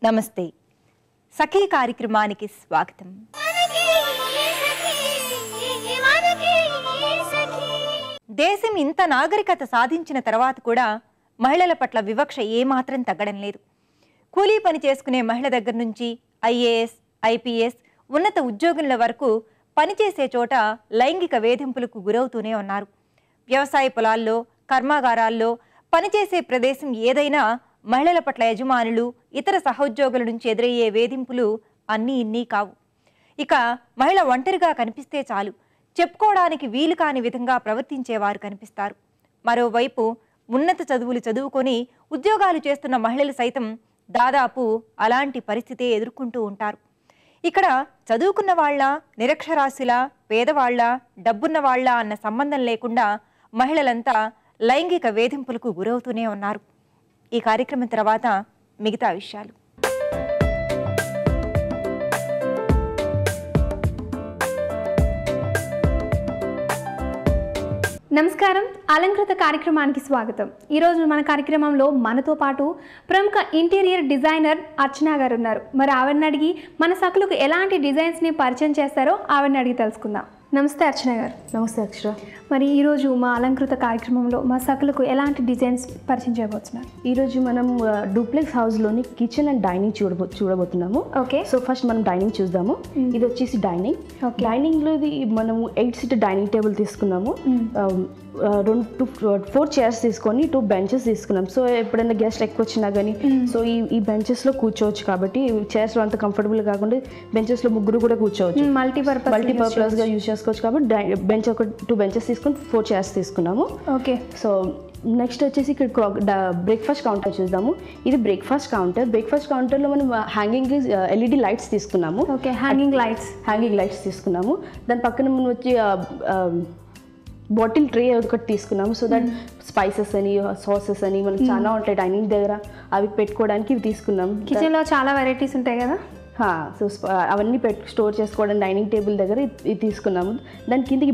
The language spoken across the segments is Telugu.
నమస్తే సఖీ కార్యక్రమానికి స్వాగతం. దేశం ఇంత నాగరికత సాధించిన తర్వాత కూడా మహిళల పట్ల వివక్ష ఏమాత్రం తగ్గడం లేదు. కూలీ పని చేసుకునే మహిళ దగ్గర నుంచి ఐఏఎస్, ఐపీఎస్, ఉన్నత ఉద్యోగుల వరకు పనిచేసే చోట లైంగిక వేధింపులకు గురవుతూనే ఉన్నారు. వ్యవసాయ పొలాల్లో, కర్మాగారాల్లో, పనిచేసే ప్రదేశం ఏదైనా మహిళల పట్ల యజమానులు, ఇతర సహోద్యోగుల నుంచి ఎదురయ్యే వేధింపులు అన్నీ ఇన్నీ కావు. ఇక మహిళ ఒంటరిగా కనిపిస్తే చాలు, చెప్పుకోవడానికి వీలు కాని విధంగా ప్రవర్తించేవారు కనిపిస్తారు. మరోవైపు ఉన్నత చదువులు చదువుకొని ఉద్యోగాలు చేస్తున్న మహిళలు సైతం దాదాపు అలాంటి పరిస్థితే ఎదుర్కొంటూ ఉంటారు. ఇక్కడ చదువుకున్న వాళ్ళ, నిరక్షరాస్యుల, పేదవాళ్ల, డబ్బున్న వాళ్ళ అన్న సంబంధం లేకుండా మహిళలంతా లైంగిక వేధింపులకు గురవుతూనే ఉన్నారు. ఈ కార్యక్రమం తర్వాత మిగతా విషయాలు. నమస్కారం, అలంకృత కార్యక్రమానికి స్వాగతం. ఈరోజు మన కార్యక్రమంలో మనతో పాటు ప్రముఖ ఇంటీరియర్ డిజైనర్ అర్చన గారు ఉన్నారు. మరి ఆవిడని అడిగి మన సకులకు ఎలాంటి డిజైన్స్ని పరిచయం చేస్తారో ఆవిడని అడిగి తెలుసుకుందాం. నమస్తే అర్చన గారు. నమస్తే అక్షర. మరి ఈరోజు మా అలంకృత కార్యక్రమంలో మా సకులకు ఎలాంటి డిజైన్స్ పరిచయం చేయబోతున్నారు? ఈరోజు మనం డూప్లెక్స్ హౌస్లోని కిచెన్ అండ్ డైనింగ్ చూడబోతున్నాము. ఓకే, సో ఫస్ట్ మనం డైనింగ్ చూద్దాము. ఇది వచ్చేసి డైనింగ్. డైనింగ్లో ఇది మనము 8 సీటర్ డైనింగ్ టేబుల్ తీసుకున్నాము. 4 చైర్స్ తీసుకొని 2 బెంచెస్ తీసుకున్నాం. సో ఎప్పుడైనా గెస్ట్ ఎక్కువ వచ్చినా కానీ సో ఈ బెంచెస్లో కూర్చోవచ్చు. కాబట్టి చైర్స్లో అంత కంఫర్టబుల్ కాకుండా బెంచెస్లో ముగ్గురు కూడా కూర్చోవచ్చు. మల్టీపర్పస్గా యూజ్ చేసుకోవచ్చు. కాబట్టి బెంచ్ ఒక 2 బెంచెస్ తీసుకొని 4 చైర్స్ తీసుకున్నాము. ఓకే, సో నెక్స్ట్ వచ్చేసి ఇక్కడ బ్రేక్ఫాస్ట్ కౌంటర్ చూద్దాము. ఇది బ్రేక్ఫాస్ట్ కౌంటర్లో మనం హ్యాంగింగ్ LED లైట్స్ తీసుకున్నాము. ఓకే, హ్యాంగింగ్ లైట్స్ తీసుకున్నాము. దాని పక్కన మనం వచ్చి బాటిల్ ట్రే ఒకటి తీసుకున్నాము. సో దట్ స్పైసెస్ అని, సాసెస్ అని మనకి చాలా ఉంటాయి డైనింగ్ దగ్గర, అవి పెట్టుకోవడానికి ఇవి తీసుకున్నాము. కిచెన్లో చాలా వెరైటీస్ ఉంటాయి కదా, సో అవన్నీ స్టోర్ చేసుకోవడం డైనింగ్ టేబుల్ దగ్గర ఇది తీసుకున్నాము. దాని కిందకి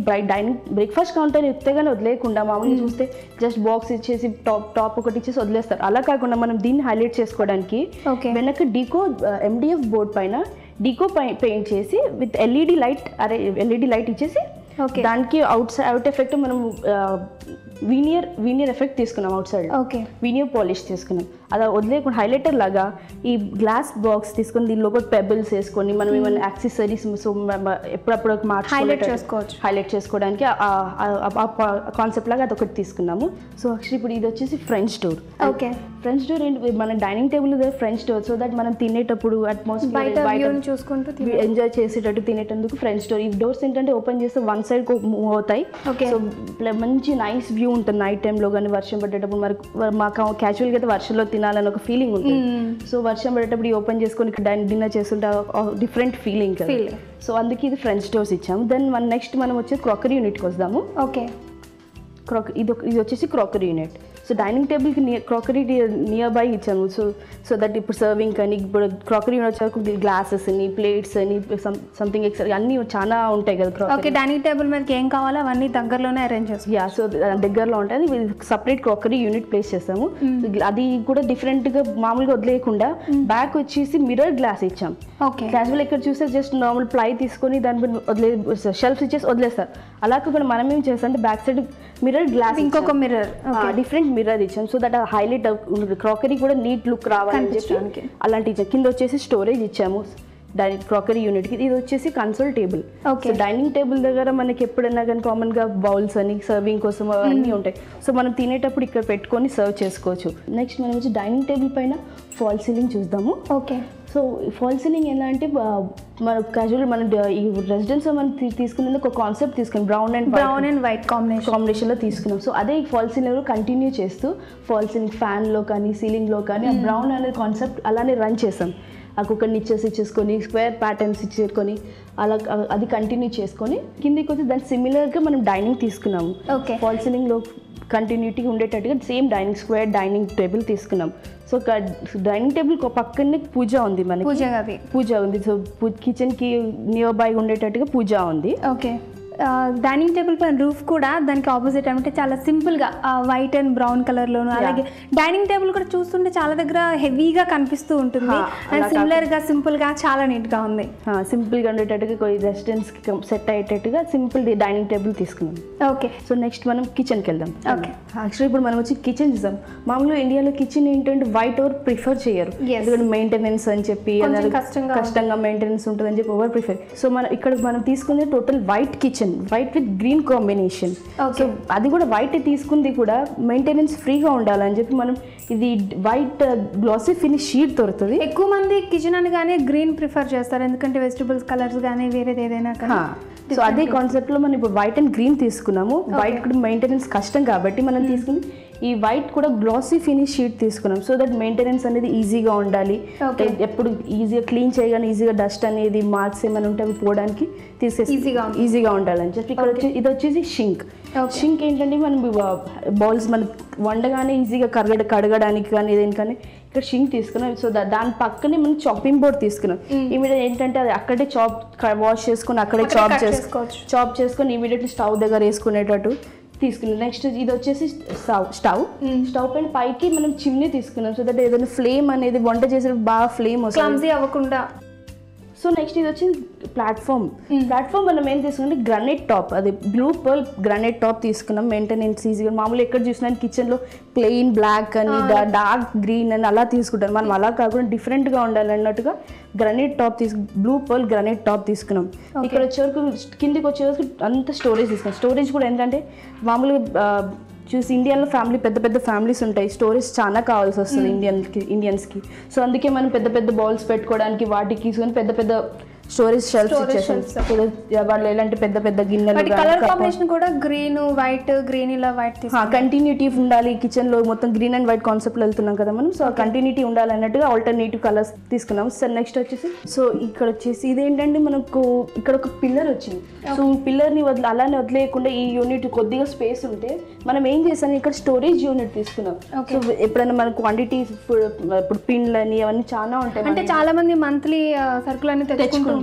బ్రేక్ఫాస్ట్ కౌంటర్ ఎత్తగానే వదిలేయకుండా మామూలుగా చూస్తే జస్ట్ బాక్స్ ఇచ్చేసి టాప్ ఒకటి ఇచ్చేసి వదిలేస్తారు. అలా కాకుండా మనం దీన్ని హైలైట్ చేసుకోవడానికి వెనక MDF బోర్డ్ పైన డీకో పెయింట్ చేసి విత్ LED లైట్ ఇచ్చేసి దానికి అవుట్ ఎఫెక్ట్ మనం వీనియర్ ఎఫెక్ట్ తీసుకున్నాం. అవుట్ సైడ్ వీనియర్ పాలిష్ తీసుకున్నాం. అలా వదిలేకుండా హైలైటర్ లాగా ఈ గ్లాస్ బాక్స్ తీసుకొని దీనిలో ఒక పెబుల్స్ వేసుకొని మనం ఏమైనా యాక్సెసరీస్ సో ఎప్పుడప్పుడు హైలైట్ చేసుకోవడానికి కాన్సెప్ట్ లాగా అదొకటి తీసుకున్నాము. సో యాక్చువల్లీ ఇప్పుడు ఇది వచ్చేసి ఫ్రెంచ్ డోర్. ఫ్రెంచ్ డోర్ మన dining table French door. So that మనం తినేటప్పుడు అట్మాస్ఫియర్ చూసుకుంటూ ఎంజాయ్ చేసేటట్టు తినేటందుకు ఫ్రెంచ్ డోర్. ఈ డోర్స్ ఏంటంటే ఓపెన్ చేస్తే 1 సైడ్ మూవ్ అవుతాయి. సో మంచి నైస్ వ్యూ ఉంటుంది నైట్ టైంలో. కానీ వర్షం పడేటప్పుడు మాకు క్యాజువల్గా అయితే వర్షంలో తినాలని ఒక ఫీలింగ్ ఉంటుంది. సో వర్షం పడేటప్పుడు ఓపెన్ చేసుకొని ఇక్కడ డిన్నర్ చేస్తుంటే డిఫరెంట్ ఫీలింగ్. సో అందుకే ఇది ఫ్రెంచ్ డోర్స్ ఇచ్చాము. దెన్ నెక్స్ట్ మనం వచ్చి క్రాకరీ యూనిట్కి వస్తాము. ఓకే, ఇది వచ్చేసి క్రాకరీ యూనిట్. సో డైనింగ్ టేబుల్కి క్రాకరీ నియర్ బై ఇచ్చాము. సో దట్ ఇప్పుడు సర్వింగ్ కానీ ఇప్పుడు క్రాకరీ వచ్చాక గ్లాసెస్ అని, ప్లేట్స్ అని, సంథింగ్ ఎక్స్ట్రా అన్నీ చాలా ఉంటాయి కదా. ఓకే, డైనింగ్ టేబుల్ మీదకి ఏం కావాలో అవన్నీ దగ్గరలోనే అరేంజ్ చేస్తాం. సో దగ్గరలో ఉంటుంది. సపరేట్ క్రాకరీ యూనిట్ ప్లేస్ చేస్తాము. అది కూడా డిఫరెంట్గా మామూలుగా వదిలేయకుండా బ్యాక్ వచ్చేసి మిర్రర్ గ్లాస్ ఇచ్చాం. క్యాజువల్ ఇక్కడ చూస్తే జస్ట్ నార్మల్ ప్లై తీసుకొని దాని షెల్ఫ్స్ ఇచ్చేసి వదిలేస్తారు. అలా కాకుండా మనం ఏం చేస్తాం అంటే బ్యాక్ సైడ్ మిర్రర్ గ్లాస్, ఇంకొక మిర్రర్, డిఫరెంట్ మిర్రర్ ఇచ్చాం. సో దట్ హైలైట్ క్రాకరీ కూడా నీట్ లుక్ రావాలని చెప్పి అలాంటి ఇచ్చాం. కింద వచ్చేసి స్టోరేజ్ ఇచ్చాము క్రాకరీ యూనిట్కి. ఇది వచ్చేసి console table. So dining table దగ్గర మనకి ఎప్పుడైనా కానీ కామన్గా బౌల్స్ అని సర్వింగ్ కోసం అన్నీ ఉంటాయి. సో మనం తినేటప్పుడు ఇక్కడ పెట్టుకొని సర్వ్ చేసుకోవచ్చు. నెక్స్ట్ మనం వచ్చి డైనింగ్ టేబుల్ పైన ఫాల్ సీలింగ్ చూద్దాము. ఓకే, సో ఫాల్ సీలింగ్ ఎలా అంటే మన క్యాజువల్ మన ఈ రెసిడెన్స్లో మనం తీసుకునేందుకు ఒక కాన్సెప్ట్ తీసుకున్నాం. బ్రౌన్ అండ్ వైట్ కాంబినేషన్లో తీసుకున్నాం. సో అదే ఫాల్ సీలింగ్లో కంటిన్యూ చేస్తూ ఫాల్ సీలింగ్ ఫ్యాన్లో కానీ సీలింగ్లో కానీ ఆ బ్రౌన్ అనే కాన్సెప్ట్ అలానే రన్ చేసాం. ఒక నిచ్చెస్ ఇచ్చేసుకొని స్క్వేర్ ప్యాటర్న్స్ ఇచ్చేసుకొని అలా అది కంటిన్యూ చేసుకొని కిందికి వచ్చి దాని సిమిలర్గా మనం డైనింగ్ తీసుకున్నాము. ఫాల్ సీలింగ్లో కంటిన్యూటీ ఉండేటట్టుగా సేమ్ స్క్వేర్ డైనింగ్ టేబుల్ తీసుకున్నాం. సో డైనింగ్ టేబుల్ పక్కనే పూజ ఉంది, మనకి పూజ ఉంది. సో కిచెన్కి నియర్ బై ఉండేటట్టుగా పూజ ఉంది. ఓకే, డైనింగ్ టేబుల్ పైన రూఫ్ కూడా దానికి ఆపోజిట్ అంటే చాలా సింపుల్గా వైట్ అండ్ బ్రౌన్ కలర్లోను, అలాగే డైనింగ్ టేబుల్ కూడా చూస్తుంటే చాలా దగ్గర హెవీగా కనిపిస్తూ ఉంటుంది అండ్ సిమిలర్గా సింపుల్గా చాలా నీట్గా ఉంది. సింపుల్గా ఉండేటట్టుగా రెసిడెన్స్కి సెట్ అయ్యేటట్టుగా సింపుల్ డైనింగ్ టేబుల్ తీసుకున్నాం. ఓకే, సో నెక్స్ట్ మనం కిచెన్కి వెళ్దాం. ఓకే, యాక్చువల్లీ ఇప్పుడు మనం వచ్చి కిచెన్ చూసాం. మామూలుగా ఇండియాలో కిచెన్ ఏంటంటే వైట్ ఎవరు ప్రిఫర్ చేయరు, ఎందుకంటే మెయింటెనెన్స్ అని చెప్పి కష్టంగా మెయింటెనెన్స్ ఉంటుంది అని చెప్పి ఎవరు ప్రిఫర్. సో మనం తీసుకుంది total white kitchen, white with green combination. So అది కూడా వైట్ తీసుకుంది కూడా మెయింటెనెన్స్ ఫ్రీగా ఉండాలని చెప్పి మనం ఇది వైట్ గ్లాసీ ఫినిష్ షీట్ దొరుకుతుంది. ఎక్కువ మంది కిచెన్ అనగానే గ్రీన్ ప్రిఫర్ చేస్తారు, ఎందుకంటే వెజిటబుల్స్ కలర్స్ కానీ వేరేది ఏదైనా కానీ. సో అదే కాన్సెప్ట్ లో మనం ఇప్పుడు వైట్ అండ్ గ్రీన్ తీసుకున్నాము. వైట్ కూడా మెయింటెనెన్స్ కష్టం కాబట్టి మనం తీసుకుని ఈ వైట్ కూడా గ్లాసీ ఫినిష్ షీట్ తీసుకున్నాం. సో దట్ మెయింటెనెన్స్ అనేది ఈజీగా ఉండాలి, ఎప్పుడు ఈజీగా క్లీన్ చేయగానే ఈజీగా డస్ట్ అనేది మార్క్స్ ఏమైనా ఉంటే అవి పోవడానికి ఈజీగా ఉండాలని చెప్పి ఇక్కడ వచ్చి ఇది వచ్చేసి షింక్. షింక్ ఏంటంటే మనం బౌల్స్ మనం వండగానే ఈజీగా కడగడానికి కానీ ఏదైనా కానీ ఇక్కడ షింక్ తీసుకున్నాం. సో దాని పక్కనే మనం చాపింగ్ బోర్డ్ తీసుకున్నాం. ఇమీడియట్ ఏంటంటే అది అక్కడే వాష్ చేసుకుని అక్కడే చాప్ చేసుకొని ఇమీడియట్లీ స్టవ్ దగ్గర వేసుకునేటట్టు తీసుకున్నాం. నెక్స్ట్ ఇది వచ్చేసి స్టవ్ పైన పైకి మనం చిమ్నీ తీసుకున్నాం. సో దట్ ఏదైనా ఫ్లేమ్ అనేది వంట చేసేటప్పుడు బాగా ఫ్లేమ్ వస్తుంది అవ్వకుండా. సో నెక్స్ట్ ఇది వచ్చి ప్లాట్ఫామ్ మనం ఏం తీసుకుంటే గ్రానైట్ టాప్, అది బ్లూ పర్ల్ గ్రానైట్ టాప్ తీసుకున్నాం. మెయింటెనెన్స్ ఈజీగా మామూలు ఎక్కడ చూసినా కిచెన్లో ప్లెయిన్ బ్లాక్ అని డార్క్ గ్రీన్ అని అలా తీసుకుంటాం. మనం అలా కాకుండా డిఫరెంట్గా ఉండాలి అన్నట్టుగా granite top blue pearl granite top తీసుకున్నాం. ఇక్కడ వచ్చేవరకు కిందికి వచ్చేవరకు అంత స్టోరేజ్ తీసుకున్నాం. స్టోరేజ్ కూడా ఏంటంటే మామూలుగా చూసి ఇండియాలో పెద్ద పెద్ద ఫ్యామిలీస్ ఉంటాయి, స్టోరేజ్ చాలా కావాల్సి వస్తుంది ఇండియన్స్కి. సో అందుకే మనం పెద్ద పెద్ద బౌల్స్ పెట్టుకోవడానికి వాటికి తీసుకొని పెద్ద పెద్ద స్టోరేజ్ షెల్ఫ్స్ ఇచ్చేసాం. వాళ్ళు ఎలాంటి పెద్ద పెద్ద గిన్నెలు, కలర్ కాంబినేషన్ కూడా గ్రీన్ వైట్, గ్రీన్ ఇలా వైట్ కంటిన్యూటీ ఉండాలి. కిచెన్ లో మొత్తం గ్రీన్ అండ్ వైట్ కాన్సెప్ట్ వెళ్తున్నాం కదా మనం. సో కంటిన్యూటీ ఉండాలి అన్నట్టుగా ఆల్టర్నేటివ్ కలర్స్ తీసుకున్నాం. సార్ నెక్స్ట్ వచ్చేసి సో ఇక్కడ వచ్చేసి ఇదేంటంటే మనకు ఇక్కడ ఒక పిల్లర్ వచ్చింది. సో పిల్లర్ ని అలానే వదిలేయకుండా ఈ యూనిట్ కొద్దిగా స్పేస్ ఉంటే మనం ఏం చేసాం, ఇక్కడ స్టోరేజ్ యూనిట్ తీసుకున్నాం. సో ఎప్పుడైనా మన క్వాంటిటీ ఇప్పుడు పిండ్లని అవన్నీ చాలా ఉంటాయి, అంటే చాలా మంది మంత్లీ సరుకులు అన్ని తెచ్చుకుంటారు.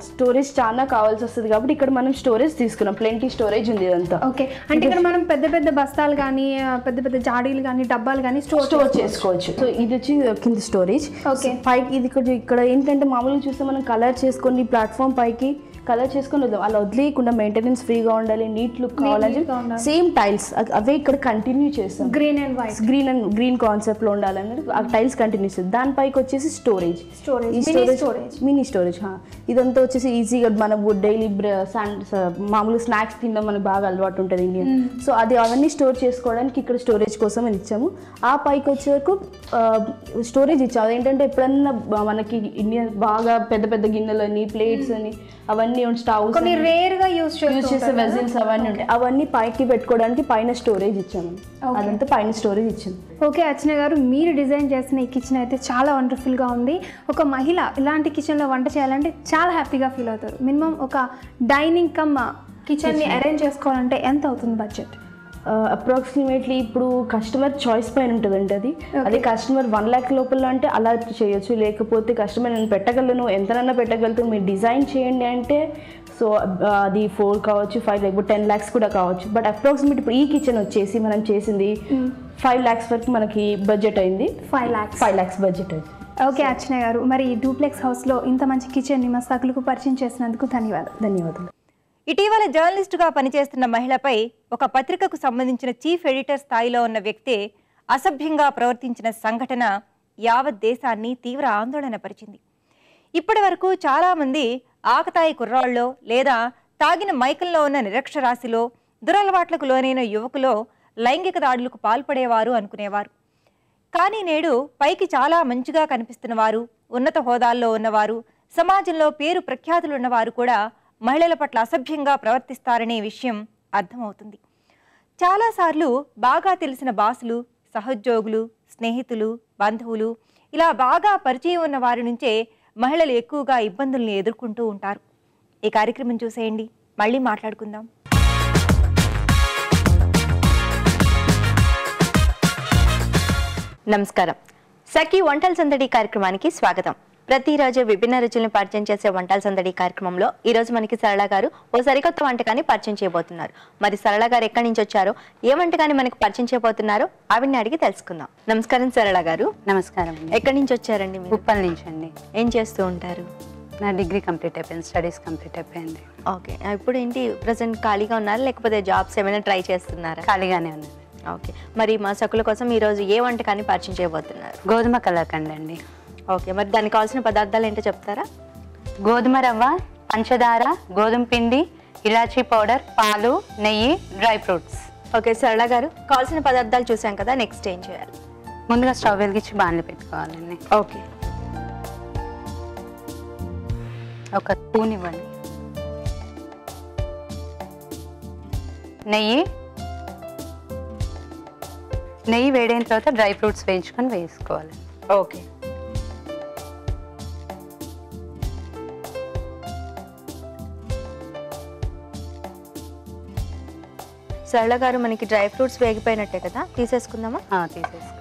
స్టోరేజ్ చాలా కావాల్సి వస్తుంది కాబట్టి ఇక్కడ మనం స్టోరేజ్ తీసుకున్నాం. ప్లెంటీ స్టోరేజ్ ఉంది ఇదంతా. ఓకే, అంటే ఇక్కడ మనం పెద్ద పెద్ద బస్తాలు కానీ పెద్ద పెద్ద జాడీలు కానీ డబ్బాలు కానీ స్టోర్ చేసుకోవచ్చు. సో ఇది వచ్చి కింద స్టోరేజ్. పైకి ఇది ఇక్కడ ఏంటంటే మామూలుగా చూస్తే మనం కలర్ చేసుకొని ప్లాట్ఫామ్ పైకి కలర్ చేసుకొని వద్దాం, అలా వదిలేయకుండా మెయింటెనెన్స్ ఫ్రీగా ఉండాలి, నీట్ లుక్ కావాలని సేమ్ టైల్స్ అవే ఇక్కడ కంటిన్యూ చేస్తాం. Green and white, green concept లో ఉండాలని ఆ టైల్స్ కంటిన్యూ చేస్తాం. దానిపైకి వచ్చేసి మినీ స్టోరేజ్. ఇదంతా వచ్చేసి ఈజీగా మనకు డైలీ మామూలు స్నాక్స్ తినడం మనకు బాగా అలవాటు ఉంటుంది ఇండియన్. సో అవన్నీ స్టోర్ చేసుకోవడానికి ఇక్కడ స్టోరేజ్ కోసం అని ఇచ్చాము. ఆ పైకి వచ్చే వరకు స్టోరేజ్ ఇచ్చాము. అదేంటంటే ఎప్పుడన్నా మనకి ఇండియన్ బాగా పెద్ద పెద్ద గిన్నెలు అని ప్లేట్స్ అని అవన్నీ స్టవ్స్ రేర్ గా యూజ్ చేసే వెజిల్స్ అవన్నీ ఉంటాయి, అవన్నీ పైకి పెట్టుకోవడానికి పైన స్టోరేజ్ ఇచ్చాము. అదంతా పైన స్టోరేజ్ ఇచ్చాము. ఓకే అర్చన గారు, మీరు డిజైన్ చేసిన ఈ కిచెన్ అయితే చాలా వండర్ఫుల్గా ఉంది. ఒక మహిళ ఇలాంటి కిచెన్లో వంట చేయాలంటే చాలా హ్యాపీగా ఫీల్ అవుతారు. మినిమం ఒక డైనింగ్ కమ్ కిచెన్ని అరేంజ్ చేసుకోవాలంటే ఎంత అవుతుంది బడ్జెట్? అప్రాక్సిమేట్లీ ఇప్పుడు కస్టమర్ చాయిస్ పైన ఉంటుందండి. అది కస్టమర్ 1 lakh లోపల అంటే అలా చేయొచ్చు, లేకపోతే కస్టమర్ నేను పెట్టగలను ఎంతనన్నా పెట్టగలుగుతాను మీరు డిజైన్ చేయండి అంటే సో అది 4 కావచ్చు, 5 లేకపోతే 10 lakhs కూడా కావచ్చు. బట్ అప్రాక్సిమేట్ ఇప్పుడు ఈ కిచెన్ వచ్చేసి మనం చేసింది 5 lakhs వరకు మనకి బడ్జెట్ అయింది. 5 lakhs బడ్జెట్ అయింది. ఓకే అర్చన గారు, మరి డూప్లెక్స్ హౌస్లో ఇంత మంచి కిచెన్ని మా సకులకు పరిచయం చేసినందుకు ధన్యవాదాలు. ఇటీవల జర్నలిస్టుగా పనిచేస్తున్న మహిళపై ఒక పత్రికకు సంబంధించిన చీఫ్ ఎడిటర్ స్థాయిలో ఉన్న వ్యక్తి అసభ్యంగా ప్రవర్తించిన సంఘటన యావత్ దేశాన్ని తీవ్ర ఆందోళన పరిచింది. ఇప్పటి వరకు చాలామంది ఆకతాయి కుర్రాళ్ళలో లేదా తాగిన మైకంలో ఉన్న నిరక్షరాశిలో దురలవాట్లకు లోనైన యువకులో లైంగిక దాడులకు పాల్పడేవారు అనుకునేవారు. కానీ నేడు పైకి చాలా మంచిగా కనిపిస్తున్న వారు, ఉన్నత హోదాల్లో ఉన్నవారు, సమాజంలో పేరు ప్రఖ్యాతులు ఉన్నవారు కూడా మహిళల పట్ల అసభ్యంగా ప్రవర్తిస్తారనే విషయం అర్థమవుతుంది. చాలాసార్లు బాగా తెలిసిన బాసులు, సహోద్యోగులు, స్నేహితులు, బంధువులు ఇలా బాగా పరిచయం ఉన్న వారి నుంచే మహిళలు ఎక్కువగా ఇబ్బందుల్ని ఎదుర్కొంటూ ఉంటారు. ఈ కార్యక్రమం చూసేయండి, మళ్ళీ మాట్లాడుకుందాం. నమస్కారం, సఖీ వంటల సందడి కార్యక్రమానికి స్వాగతం. ప్రతిరోజు విభిన్న రుచులను పరిచయం చేసే వంటల సందడి కార్యక్రమంలో ఈ రోజు మనకి సరళ గారు ఓ సరికొత్త వంటకాన్ని పరిచయం చేయబోతున్నారు. మరి సరళ గారు ఎక్కడి నుంచి వచ్చారో, ఏ వంటకాన్ని మనకి పరిచయం చేయబోతున్నారో ఆవిడని అడిగి తెలుసుకుందాం. నమస్కారం సరళ గారు. నమస్కారం. ఎక్కడి నుంచి వచ్చారండి? ఉప్పల్ నుంచి అండి. ఏం చేస్తూ ఉంటారు? నా డిగ్రీ కంప్లీట్ అయిపోయింది, స్టడీస్ కంప్లీట్ అయిపోయింది. ఓకే, ఇప్పుడు ఏంటి ప్రెసెంట్ ఖాళీగా ఉన్నారా లేకపోతే జాబ్స్ ఏమైనా ట్రై చేస్తున్నారా? ఖాళీగానే ఉన్నాను. ఓకే, మరి మా సకుల కోసం ఈరోజు ఏ వంటకాన్ని పరిచయం చేయబోతున్నారు? గోధుమ కలాకండ్ అండి. ఓకే, మరి దానికి కావాల్సిన పదార్థాలు ఏంటో చెప్తారా? గోధుమ రవ్వ, పంచదార, గోధుమ పిండి, ఇలాచీ పౌడర్, పాలు, నెయ్యి, డ్రై ఫ్రూట్స్. ఓకే సరళ గారు, కావాల్సిన పదార్థాలు చూసాం కదా, నెక్స్ట్ ఏం చేయాలి? ముందుగా స్టవ్ వెలిగించి బాణలి పెట్టుకోవాలండి. ఓకే, ఒక స్పూన్ ఇవ్వండి. నెయ్యి వేడైన తర్వాత డ్రై ఫ్రూట్స్ వేయించుకొని వేసుకోవాలి. ఓకే. సరళ గారు, మనకి డ్రై ఫ్రూట్స్ వేగిపోయినట్టే కదా, తీసేసుకుందామా? తీసేసుకుందాం.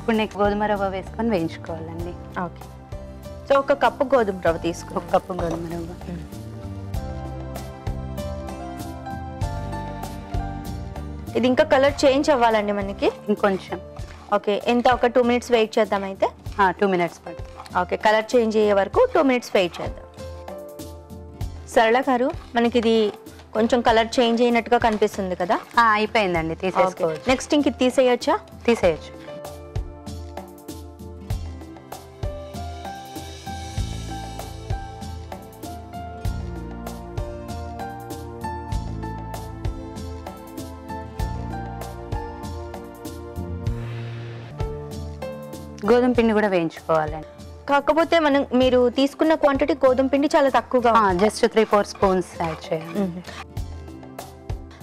ఇప్పుడు నీకు గోధుమ రవ్వ వేసుకొని వేయించుకోవాలండి. ఓకే, సో ఒక కప్పు గోధుమ రవ్వ తీసుకుని, ఒక కప్పు గోధుమ రవ్వ. ఇది ఇంకా కలర్ చేంజ్ అవ్వాలండి మనకి ఇంకొంచెం. ఓకే, ఎంత? ఒక 2 minutes వెయిట్ చేద్దాం అయితే. 2 minutes పడుతుంది. ఓకే, కలర్ చేంజ్ అయ్యే వరకు 2 minutes వెయిట్ చేద్దాం. సరళ గారు, మనకి ఇది కొంచెం కలర్ చేంజ్ అయినట్టుగా కనిపిస్తుంది కదా? అయిపోయిందండి, తీసేసుకోవచ్చు. నెక్స్ట్ ఇంక ఇది తీసేయచ్చా? తీసేయచ్చు. గోధుమ పిండి కూడా వేయించుకోవాలండి. కాకపోతే మీరు తీసుకున్న క్వాంటిటీ గోధుమ పిండి చాలా తక్కువగా, జస్ట్ 3-4 స్పూన్స్ యాడ్ చేయాలి.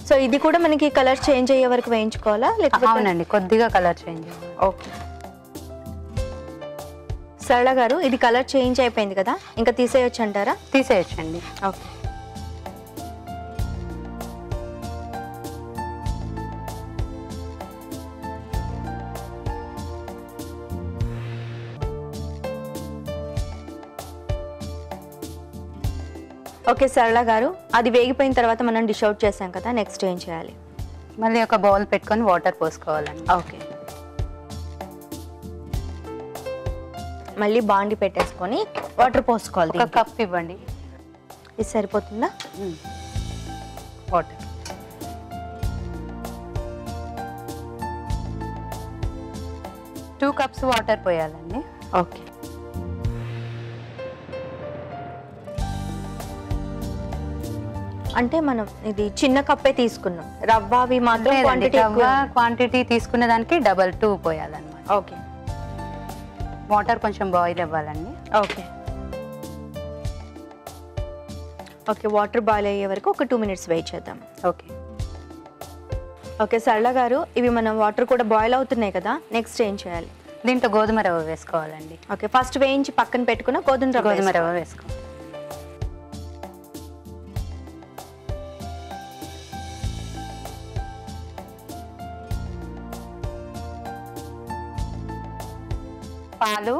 సో ఇది కూడా మనకి కలర్ చేంజ్ అయ్యే వరకు వేయించుకోవాలా లేకపోతే? అవునండి, కొద్దిగా కలర్ చేంజ్ అవ్వాలి. ఓకే సరళ గారు, ఇది కలర్ చేంజ్ అయిపోయింది కదా, ఇంకా తీసేయచ్చు అంటారా? తీసేయచ్చండి. ఓకే, ఓకే సరళ గారు, అది వేగిపోయిన తర్వాత మనం డిష్ అవుట్ చేసాం కదా, నెక్స్ట్ ఏం చేయాలి? మళ్ళీ ఒక బౌల్ పెట్టుకొని వాటర్ పోసుకోవాలండి. ఓకే, మళ్ళీ బాండి పెట్టేసుకొని వాటర్ పోసుకోవాలి. ఒక కప్ ఇవ్వండి. ఇది సరిపోతుందా? వాటర్ 2 cups వాటర్ పోయాలండి. ఓకే, అంటే మనం ఇది చిన్న కప్పే తీసుకున్నాం, రవ్వ అవి మాత్రం క్వాంటిటీ తీసుకునే దానికి డబల్ 2 పోయాలన్నమాట. ఓకే, వాటర్ కొంచెం బాయిల్ అవ్వాలండి. ఓకే ఓకే, వాటర్ బాయిల్ అయ్యే వరకు ఒక 2 minutes వెయిట్ చేద్దాం. ఓకే. ఓకే సరళ గారు, ఇవి మనం వాటర్ కూడా బాయిల్ అవుతున్నాయి కదా, నెక్స్ట్ ఏం చేయాలి? దీంట్లో గోధుమ రవ్వ వేసుకోవాలండి. ఓకే, ఫస్ట్ వేయించి పక్కన పెట్టుకున్న గోధుమ రవ్వ వేసుకోవాలి. పాలు,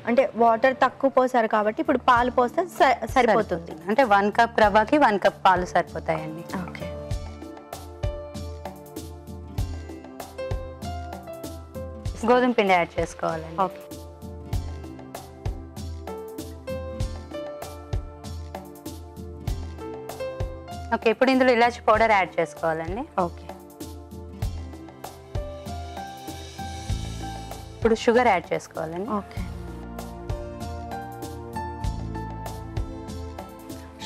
అంటే వాటర్ తక్కువ పోసారు కాబట్టి ఇప్పుడు పాలు పోస్తే సరిపోతుంది. అంటే 1 cup రవ్వకి 1 cup పాలు సరిపోతాయండి. ఓకే, గోధుమ పిండి యాడ్ చేసుకోవాలండి. ఓకే, ఓకే, ఇప్పుడు ఇందులో ఇలాచి పౌడర్ యాడ్ చేసుకోవాలండి. ఓకే, ఇప్పుడు షుగర్ యాడ్ చేసుకోవాలండి. ఓకే,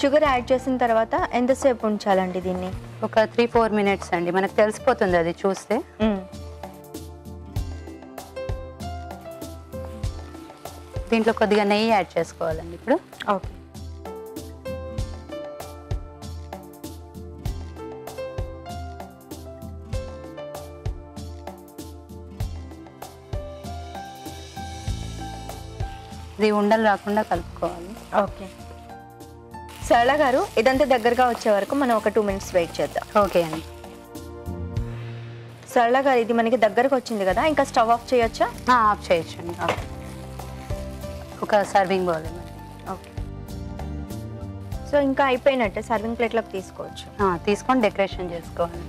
షుగర్ యాడ్ చేసిన తర్వాత ఎంతసేపు ఉంచాలండి దీన్ని? ఒక 3-4 minutes అండి, మనకు తెలిసిపోతుంది అది చూస్తే. దీంట్లో కొద్దిగా నెయ్యి యాడ్ చేసుకోవాలండి ఇప్పుడు. ఓకే, ఇది ఉండలు రాకుండా కలుపుకోవాలి. ఓకే, సరళ గారు ఇదంతా దగ్గరగా వచ్చే వరకు మనం ఒక 2 minutes వెయిట్ చేద్దాం. ఓకే అండి. సరళ గారు ఇది మనకి దగ్గరకు వచ్చింది కదా, ఇంకా స్టవ్ ఆఫ్ చేయొచ్చా? ఆఫ్ చేయొచ్చండి. ఒక సర్వింగ్ బౌల్. ఓకే. సో ఇంకా అయిపోయినట్టే, సర్వింగ్ ప్లేట్లోకి తీసుకోవచ్చు. తీసుకొని డెకరేషన్ చేసుకోవాలండి.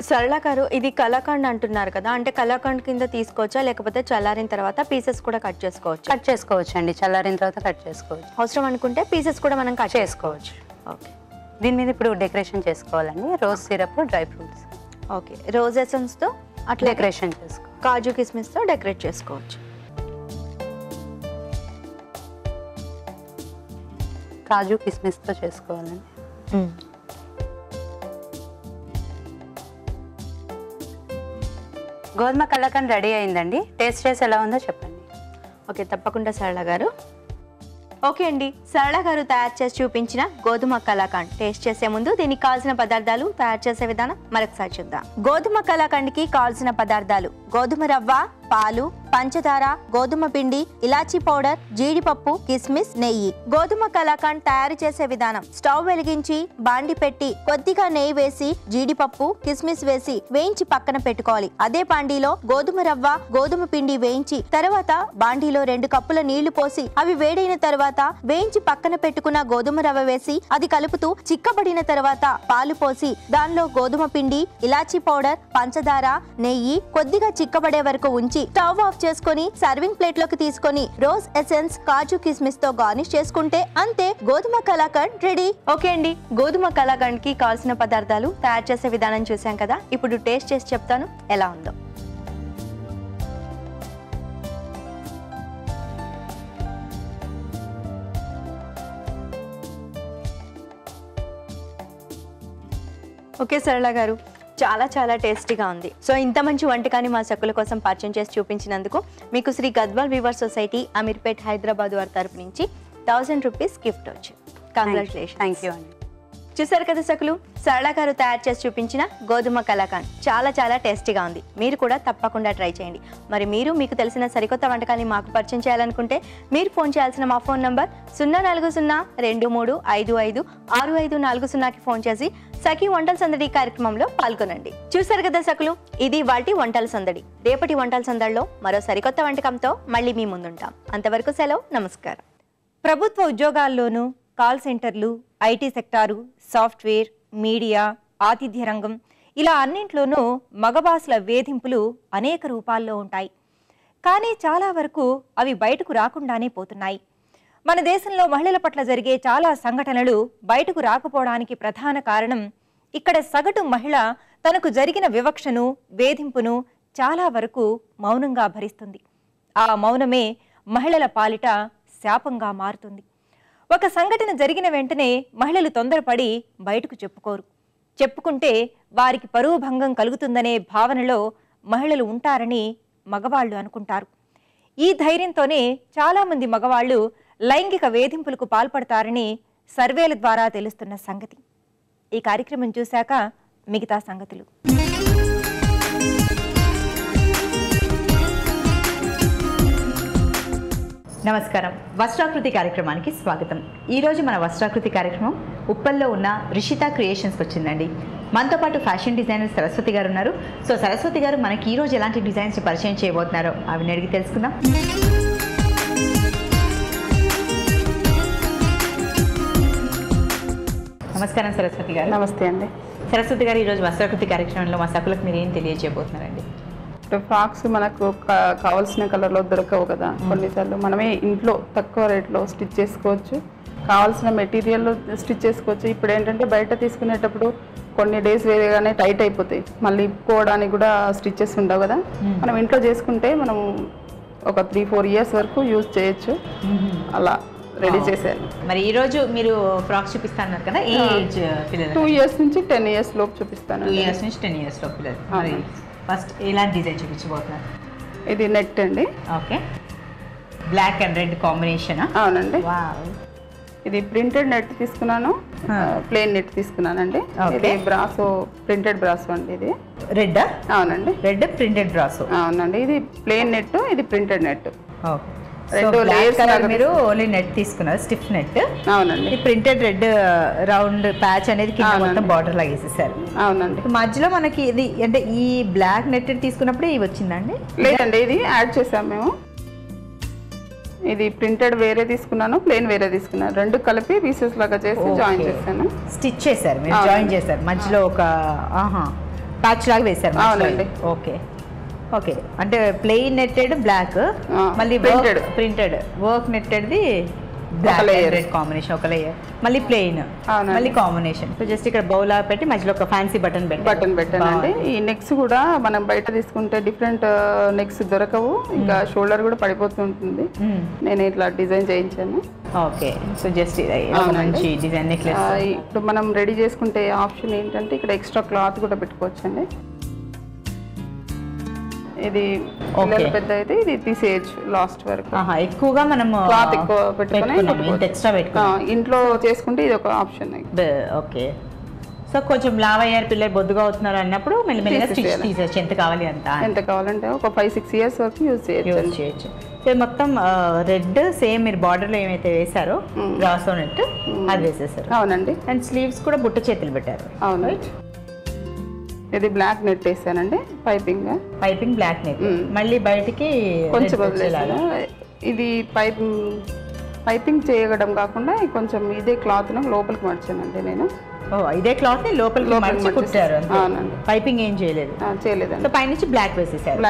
సరళ గారు ఇది కలాకండ్ అంటున్నారు కదా, అంటే కలాకండ్ కింద తీసుకోవచ్చా లేకపోతే చల్లారిన తర్వాత పీసెస్ కూడా కట్ చేసుకోవచ్చు? కట్ చేసుకోవచ్చు అండి, చల్లారిన తర్వాత కట్ చేసుకోవచ్చు. అవసరం అనుకుంటే పీసెస్ కూడా మనం కట్ చేసుకోవచ్చు. ఓకే. దీని మీద ఇప్పుడు డెకరేషన్ చేసుకోవాలండి. Rose syrup, dry fruits. Okay. Rose ఎసెన్స్తో అట్లా డెకరేషన్ చేసుకో, కాజు కిస్మిస్తో డెకరేట్ చేసుకోవచ్చు. కాజు కిస్మిస్తో చేసుకోవాలండి. గోధుమ కలాకండ్ రెడీ అయిందండి. టేస్ట్ చేసి ఎలా ఉందో చెప్పండి. ఓకే, తప్పకుండా సరళ గారు. ఓకే అండి, సరళ గారు తయారు చేసి చూపించిన గోధుమ కలాకండ్ టేస్ట్ చేసే ముందు దీనికి కావాల్సిన పదార్థాలు, తయారు చేసే విధానం మరొకసారి చూద్దాం. గోధుమ కలాకండ్కి కావాల్సిన పదార్థాలు: గోధుమ రవ్వ, పాలు, పంచదార, గోధుమ పిండి, ఇలాచీ పౌడర్, జీడిపప్పు, కిస్మిస్, నెయ్యి. గోధుమ కలాకండ్ తయారు చేసే విధానం: స్టవ్ వెలిగించి బాండి పెట్టి కొద్దిగా నెయ్యి వేసి జీడిపప్పు, కిస్మిస్ వేసి వేయించి పక్కన పెట్టుకోవాలి. అదే బాండీలో గోధుమ రవ్వ, గోధుమ పిండి వేయించి తర్వాత బాండీలో 2 కప్పుల నీళ్లు పోసి అవి వేడైన తర్వాత వేయించి పక్కన పెట్టుకున్న గోధుమ రవ్వ వేసి అది కలుపుతూ చిక్కబడిన తర్వాత పాలు పోసి దానిలో గోధుమ పిండి, ఇలాచీ పౌడర్, పంచదార, నెయ్యి కొద్దిగా చిక్కబడే వరకు ఉంచి స్టవ్ ఆఫ్ చేసుకొని సర్వింగ్ ప్లేట్ లోకి తీసుకొని రోజ్ ఎసెన్స్, కాజు కిస్మిస్ తో గార్నిష్ చేసుకుంటే అంతే, గోధుమ కలాకండ్ రెడీ. ఓకే అండి, గోధుమ కలాకండ్ కి కావాల్సిన పదార్థాలు, తయారు చేసే విధానం చూసాం కదా. ఇప్పుడు టేస్ట్ చేసి చెప్తాను ఎలా ఉందో. ఓకే సరళ గారు, చాలా చాలా టేస్టీగా ఉంది. సో ఇంత మంచి వంటకాన్ని మా సకుల కోసం పరిచయం చేసి చూపించినందుకు మీకు శ్రీ గద్వాల్ వీవర్ సొసైటీ, అమీర్పేట్, హైదరాబాద్ వారి తరపు నుంచి 1000 రూపీస్ గిఫ్ట్ వచ్చింది. కంగ్రాచులేషన్. థ్యాంక్ యూ అండి. చూసారు కదా సకులు, సరళ గారు తయారు చేసి చూపించిన గోధుమ కలాకండ్ చాలా చాలా టేస్టీగా ఉంది. మీరు కూడా తప్పకుండా ట్రై చేయండి. మరి మీరు మీకు తెలిసిన సరికొత్త వంటకాన్ని మాకు పరిచయం చేయాలనుకుంటే మీరు ఫోన్ చేయాల్సిన మా ఫోన్ నంబర్ 04023556540కి ఫోన్ చేసి సఖీ వంటల సందడి కార్యక్రమంలో పాల్గొనండి. చూసారు కదా సకులు, ఇది వాటి వంటల సందడి. రేపటి వంటల సందడిలో మరో సరికొత్త వంటకంతో మళ్ళీ మీ ముందుంటాం. అంతవరకు సెలవు, నమస్కారం. ప్రభుత్వ ఉద్యోగాల్లోనూ కాల్ సెంటర్లు, ఐటీ సెక్టారు, సాఫ్ట్వేర్, మీడియా, ఆతిథ్య రంగం ఇలా అన్నింట్లోనూ మగబాసుల వేధింపులు అనేక రూపాల్లో ఉంటాయి. కానీ చాలా వరకు అవి బయటకు రాకుండానే పోతున్నాయి. మన దేశంలో మహిళల పట్ల జరిగే చాలా సంఘటనలు బయటకు రాకపోవడానికి ప్రధాన కారణం ఇక్కడ సగటు మహిళ తనకు జరిగిన వివక్షను, వేధింపును చాలా వరకు మౌనంగా భరిస్తుంది. ఆ మౌనమే మహిళల పాలిట శాపంగా మారుతుంది. ఒక సంఘటన జరిగిన వెంటనే మహిళలు తొందరపడి బయటకు చెప్పుకోరు. చెప్పుకుంటే వారికి పరువు భంగం కలుగుతుందనే భావనలో మహిళలు ఉంటారని మగవాళ్ళు అనుకుంటారు. ఈ ధైర్యంతోనే చాలామంది మగవాళ్ళు లైంగిక వేధింపులకు పాల్పడతారని సర్వేల ద్వారా తెలుస్తున్న సంగతి. ఈ కార్యక్రమం చూశాక మిగతా సంగతులు. నమస్కారం, వస్త్రాకృతి కార్యక్రమానికి స్వాగతం. ఈరోజు మన వస్త్రాకృతి కార్యక్రమం ఉప్పల్లో ఉన్న రిషిత క్రియేషన్స్కి వచ్చిందండి. మనతో పాటు ఫ్యాషన్ డిజైనర్ సరస్వతి గారు ఉన్నారు. సో సరస్వతి గారు మనకి ఈరోజు ఎలాంటి డిజైన్స్ పరిచయం చేయబోతున్నారో అవి అడిగి తెలుసుకుందాం. నమస్కారం సరస్వతి గారు. నమస్తే అండి. సరస్వతి గారు, ఈరోజు వస్త్రాకృతి కార్యక్రమంలో మా సకులకు మీరు ఏం తెలియజేయబోతున్నారండి? ఫ్రాక్స్ మనకు కావాల్సిన కలర్లో దొరకవు కదా, కొన్నిసార్లు మనమే ఇంట్లో తక్కువ రేట్లో స్టిచ్ చేసుకోవచ్చు, కావాల్సిన మెటీరియల్లో స్టిచ్ చేసుకోవచ్చు. ఇప్పుడు ఏంటంటే బయట తీసుకునేటప్పుడు కొన్ని డేస్ వేరేగానే టైట్ అయిపోతాయి, మళ్ళీ ఇప్పుకోవడానికి కూడా స్టిచ్చెస్ ఉండవు కదా. మనం ఇంట్లో చేసుకుంటే మనం ఒక 3-4 ఇయర్స్ వరకు యూజ్ చేయొచ్చు. అలా రెడీ చేశాను. మరి ఈరోజు మీరు ఫ్రాక్స్ చూపిస్తున్నారు కదా, ఏ ఏజ్ పిల్లలు? 2 ఇయర్స్ నుంచి 10 ఇయర్స్ లోపు చూపిస్తాను. 2 ఇయర్స్ నుంచి 10 ఇయర్స్ లోపు పిల్లలు. మరి ఫస్ట్ ఎలాంటి డిజైన్ చూపించబోతున్నారు? ఇది నెట్ అండి. Okay, black and red combination. అవునండి. వావ్, ఇది ప్రింటెడ్ నెట్ తీసుకున్నాను, ప్లెయిన్ నెట్ తీసుకున్నానండి. ఇది బ్రాసో ప్రింటెడ్ బ్రాసో అండి. ఇది రెడ్? అవునండి, రెడ్ ప్రింటెడ్ బ్రాసో. అవునండి, ఇది ప్లెయిన్ నెట్, ఇది ప్రింటెడ్ నెట్. రెండు లేయర్స్ మీరు ఓన్లీ నెట్ తీసుకున్నారు, స్టిఫ్ నెట్. అవునండి, ప్రింటెడ్ రెడ్ రౌండ్ ప్యాచ్ అనేది కింద మొత్తం బార్డర్ లాగా వేసేసారు. అవునండి. మధ్యలో మనకి ఇది అంటే ఈ బ్లాక్ నెట్ తీసుకున్నప్పుడు ఇవి వచ్చిందండి? లేదండి, ఇది యాడ్ చేసాం మేము. ఇది ప్రింటెడ్ వేరే తీసుకున్నాను, ప్లెయిన్ వేరే తీసుకున్నాను, రెండు కలిపి పీసెస్ లాగా చేసి జాయిన్ చేశాను. స్టిచ్ చేశారు మీరు, జాయిన్ చేశారు. మధ్యలో ఒక ప్యాచ్ లాగా వేశారు. అవునండి. ఓకే ఓకే, అంటే ప్లెయిన్ నెట్టెడ్ బ్లాక్, మళ్ళీ ప్రింటెడ్ వర్క్ నెట్టెడ్ది బ్లాక్ రెడ్ కాంబినేషన్ ఒక లేయర్, మళ్ళీ ప్లెయిన్, మళ్ళీ కాంబినేషన్. సో జస్ట్ ఇక్కడ బౌల్ పెట్టి మధ్యలో ఒక ఫ్యాన్సీ బటన్ పెట్టానండి. ఈ నెక్స్ కూడా మనం బయట తీసుకుంటే డిఫరెంట్ నెక్స్ దొరకవు, ఇంకా షోల్డర్ కూడా పడిపోతుంటుంది. నేను ఇట్లా డిజైన్ చేయించాను. ఓకే, సో జస్ట్ మంచి డిజైన్ నెక్లెస్. ఇప్పుడు మనం రెడీ చేసుకుంటే ఆప్షన్ ఏంటంటే ఇక్కడ ఎక్స్ట్రా క్లాత్ కూడా పెట్టుకోవచ్చండి. ఇది పెద్ద అయితే ఇది తీసేయచ్చు లాస్ట్ వరకు. ఎక్కువగా మనం క్లాత్ ఎక్కువ పెట్టుకుని ఎక్స్ట్రా పెట్టుకుని ఇంట్లో చేసుకుంటే ఇది ఒక ఆప్షన్. ఓకే, సో కొంచెం లావ్ అయ్యారు పిల్లలు, బొద్దుగా అవుతున్నారు అన్నప్పుడు మెల్లిమెల్లిగా స్టిచ్ తీసేయచ్చు. ఎంత కావాలి ఎంత కావాలంటే ఒక 5-6 years వరకు యూజ్ చేయొచ్చు. సో మొత్తం రెడ్ సేమ్ మీరు బార్డర్లో ఏమైతే వేసారో బ్రాసో నెట్ అది వేసేసారు. అవునండి, అండ్ స్లీవ్స్ కూడా బుట్ట చేతులు పెట్టారు. అవును, ఇది బ్లాక్ నెట్ వేసానండి, పైపింగ్ బ్లాక్ నెట్. మళ్ళీ బయటికి కొంచెం వదిలేసాను. ఇది పైపింగ్ చేయడం కాకుండా కొంచెం ఇదే క్లాత్ లోపలికి మర్చానండి నేను. ఇదే క్లాత్ ని లోపలికి కుట్టారు. అవునండి, పైపింగ్ ఏం చేయలేదు. పైనుంచి బ్లాక్ వేసేసారు.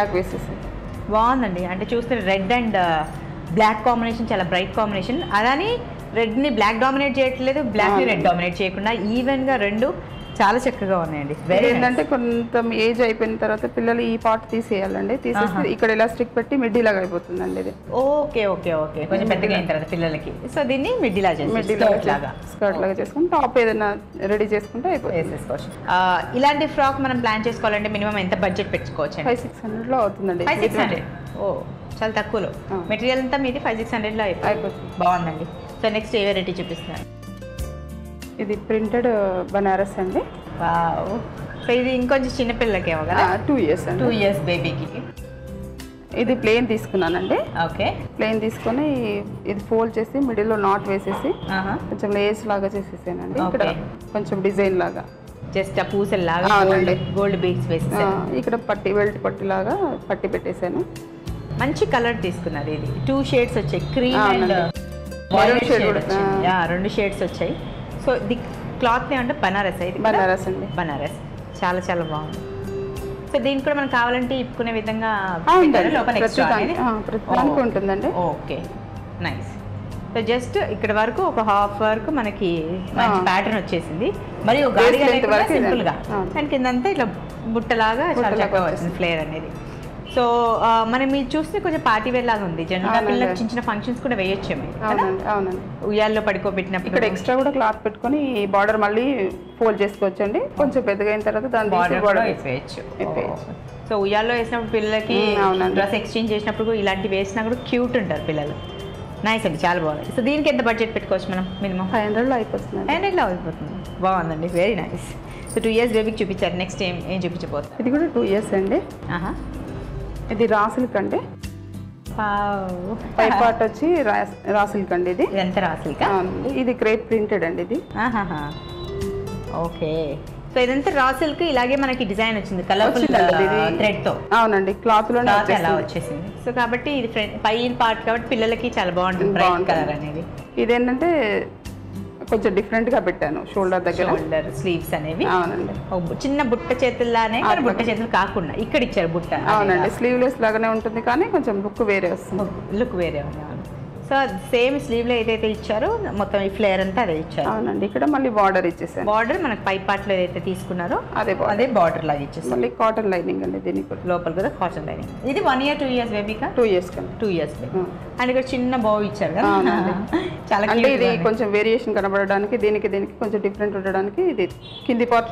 బాగుందండి. అంటే చూస్తే రెడ్ అండ్ బ్లాక్ కాంబినేషన్ చాలా బ్రైట్ కాంబినేషన్. అలానే రెడ్ ని బ్లాక్ డామినేట్ చేయట్లేదు, బ్లాక్ ని రెడ్ డామినేట్ చేయకుండా ఈవెన్ గా రెండు చాలా చక్కగా ఉన్నాయండి. ఏంటంటే కొంచెం ఏజ్ అయిపోయిన తర్వాత పిల్లలు ఈ పార్ట్ తీసేయాలండి, తీసేసి ఇక్కడ ఇలా స్టిక్ పెట్టి మిడ్డీ లాగా అయిపోతుందండి ఇది. ఓకే ఓకే ఓకే, కొంచెం పెద్దగా అయిన తర్వాత పిల్లలకి సో దీన్ని మిడ్డీ లాగా స్కర్ట్ లాగా చేసుకుని టాప్ ఏదైనా రెడీ చేసుకుంటే వేసేసుకోవచ్చు. ఇలాంటి ఫ్రాక్ మనం ప్లాన్ చేసుకోవాలంటే మినిమం ఎంత బడ్జెట్ పెట్టుకోవచ్చు? 500-600 లో అవుతుందండి. 500-600 ఓ చాలా తక్కువలో. మెటీరియల్ అంతా మీది 500-600 లో అయిపోతుంది. బాగుందండి. సో నెక్స్ట్ ఏ వెరైటీ చూపిస్తున్నారు? ఇది ప్రింటెడ్ బనారస్ అండి. సో ఇది ఇంకొంచెం చిన్నపిల్లలకేమో కదా? 2 years అండి. 2 years బేబీకి. ఇది ప్లెయిన్ తీసుకున్నానండి. ఓకే, ప్లెయిన్ తీసుకొని ఇది ఫోల్డ్ చేసి మిడిల్లో నాట్ వేసేసి కొంచెం లేస్ లాగా చేసేసానండి. ఇక్కడ కొంచెం డిజైన్ లాగా జస్ట్ ఆ పూసల లాగా గోల్డ్ బీడ్స్ వేసేసాను. ఇక్కడ పట్టి బెల్ట్ పట్టి లాగా పట్టి పెట్టేశాను. మంచి కలర్ తీసుకున్నారు. ఇది 2 shades వచ్చాయి, క్రీమ్ అండ్ రెండు షేడ్స్ వచ్చాయి. సో ది క్లాత్ ఏమంటే బనారస్. ఇది బనారస్ అండి, బనారస్ చాలా చాలా బాగుంది. సో దీనికి కూడా మనకు కావాలంటే ఇప్పుకునే విధంగా ఉంటుందండి. Okay, nice. సో జస్ట్ ఇక్కడ వరకు ఒక హాఫ్ వరకు మనకి మంచి ప్యాటర్న్ వచ్చేసింది. మరియు సింపుల్ గా అండ్ కిందంతా ఇట్లా బుట్టలాగా చాలా చక్కగా వచ్చింది ఫ్లేర్ అనేది. సో మనం మీరు చూస్తే కొంచెం పార్టీ వేర్ లాగా ఉంది. జనరల్గా పిల్లలకు చిన్న చిన్న ఫంక్షన్స్ కూడా వేయొచ్చేమో. అవునండి, ఉయ్యాల్లో పడుకోబెట్టినప్పుడు ఇక్కడ ఎక్స్ట్రా కూడా క్లాత్ పెట్టుకొని బార్డర్ మళ్ళీ ఫోల్డ్ చేసుకోవచ్చండి. కొంచెం పెద్దగా అయిన తర్వాత దాని బార్డర్ వేయచ్చు. సో ఉయ్యాల్లో వేసినప్పుడు పిల్లలకి డ్రెస్ ఎక్స్చేంజ్ చేసినప్పుడు ఇలాంటివి వేసినా కూడా క్యూట్ ఉంటారు పిల్లలు. నైస్ అండి, చాలా బాగుంది. సో దీనికి ఎంత బడ్జెట్ పెట్టుకోవచ్చు మనం? మినిమం 500 అయిపోతుంది. 500 అయిపోతుంది. బాగుందండి, వెరీ నైస్. సో 2 years బేబీకి చూపించారు. నెక్స్ట్ ఏం చూపించబోతుంది? ఇది కూడా 2 years అండి. ఇది రాసిల్క్ అండి. పై పార్ట్ వచ్చి రాసిల్క్ అండి. ఇది ఎంత రాసిల్క్? ఇది క్రేప్ ప్రింటెడ్ అండి. ఇది ఓకే. సో ఇదంతా రా సిల్క్. ఇలాగే మనకి డిజైన్ వచ్చింది కలర్ఫుల్ థ్రెడ్ తో. అవునండి, క్లాత్ లో అలా వచ్చేసింది. సో కాబట్టి ఇది పైన పార్ట్ కాబట్టి పిల్లలకి చాలా బాగుంటుంది బ్రైట్ కలర్ అనేది. ఇదేంటంటే కొంచెం డిఫరెంట్ గా పెట్టాను షోల్డర్ దగ్గర. షోల్డర్ స్లీవ్స్ అనేవి. అవునండి, చిన్న బుట్ట చేతుల్లానే, బుట్ట చేతులు కాకుండా ఇక్కడ ఇచ్చారు బుట్ట. అవునండి, స్లీవ్లెస్ లాగానే ఉంటుంది కానీ కొంచెం లుక్ వేరే వస్తుంది. లుక్ వేరే ఉంది. సో సేమ్ స్లీవ్ లో ఏదైతే ఇచ్చారో మొత్తం ఈ ఫ్లేర్ అంతా అదే ఇచ్చారు. అవునండి, ఇక్కడ మళ్ళీ బార్డర్ ఇచ్చేసారు. బార్డర్ మనకి పై పార్ట్ లో ఏదైతే తీసుకున్నారో అదే బార్డర్ లాగా ఇచ్చేసారు. మళ్ళీ కాటన్ లైనింగ్ అండి దీనికి లోపల కూడా కాటన్ లైనింగ్. ఇది 1 year 2 years బేబీకా? 2 years కండి. 2 years బేబీ. అండ్ ఇక్కడ చిన్న బౌ ఇచ్చారు కదా, చాలా అంటే ఇది కొంచెం వేరియేషన్ కనబడడానికి, దీనికి కొంచెం డిఫరెంట్ ఉండడానికి ఇది కింది పార్ట్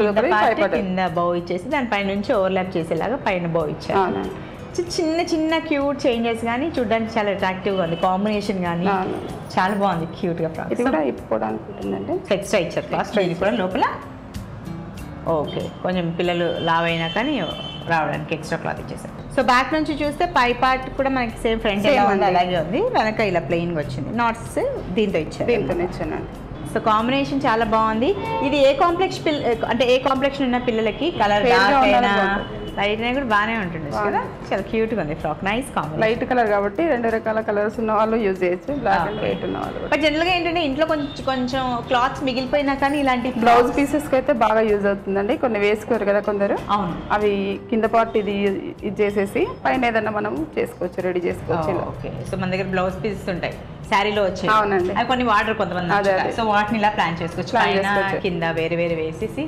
కింద బౌ ఇచ్చేసి దానిపై నుంచి ఓవర్లాప్ చేసేలాగా పైన బౌ ఇచ్చారు. చిన్న చిన్న క్యూట్ చేంజెస్ కానీ చూడడానికి చాలా అట్రాక్టివ్గా ఉంది, కాంబినేషన్ కానీ చాలా బాగుంది, క్యూట్గా ఫ్రాక్. ఇది కూడా ఇప్పుకోవడానికి ఉంటుందండి, ఎక్స్ట్రా ఇచ్చారు క్లాస్ ఇది కూడా లోపల. ఓకే, కొంచెం పిల్లలు లావైనా కానీ రావడానికి ఎక్స్ట్రా క్లాత్ ఇచ్చేసారు. సో బ్యాక్ నుంచి చూస్తే పై పార్ట్ కూడా మనకి సేమ్ ఫ్రంట్ ఎలా ఉంది అలాగే ఉంది, వెనక ఇలా ప్లెయిన్గా వచ్చింది, నాట్స్ దీంతో ఇచ్చారు. సో కాంబినేషన్ చాలా బాగుంది. ఇది ఏ కాంప్లెక్స్ అంటే ఏ కాంప్లెక్షన్ ఉన్న పిల్లలకి కలర్ డార్క్ అయినా లైట్ అయినా కూడా బాగానే ఉంటుంది కదా, చాలా క్యూట్గా ఉంది frock, nice combination. Light colour కాబట్టి 2 రకాల కలర్స్ ఉన్న వాళ్ళు యూజ్ చేయొచ్చు, బ్లాక్ అండ్ వైట్ ఉన్న వాళ్ళు. బట్ జనరల్గా ఏంటంటే ఇంట్లో కొంచెం క్లాత్స్ మిగిలిపోయినా కానీ ఇలాంటి బ్లౌజ్ పీసెస్కి అయితే బాగా యూజ్ అవుతుందండి. కొన్ని వేసుకోరు కదా కొందరు, అవును, అవి కింద పార్ట్ ఇది చేసేసి పైన ఏదన్నా మనం చేసుకోవచ్చు, రెడీ చేసుకోవచ్చు. ఓకే, సో మన దగ్గర బ్లౌజ్ పీసెస్ ఉంటాయి శారీలో వచ్చి, అవునండి, అవి కొన్ని వాటర్ కొంతమంది, సో వాటిని ఇలా ప్లాన్ చేసుకోవచ్చు, పైన కింద వేరే వేరే వేసేసి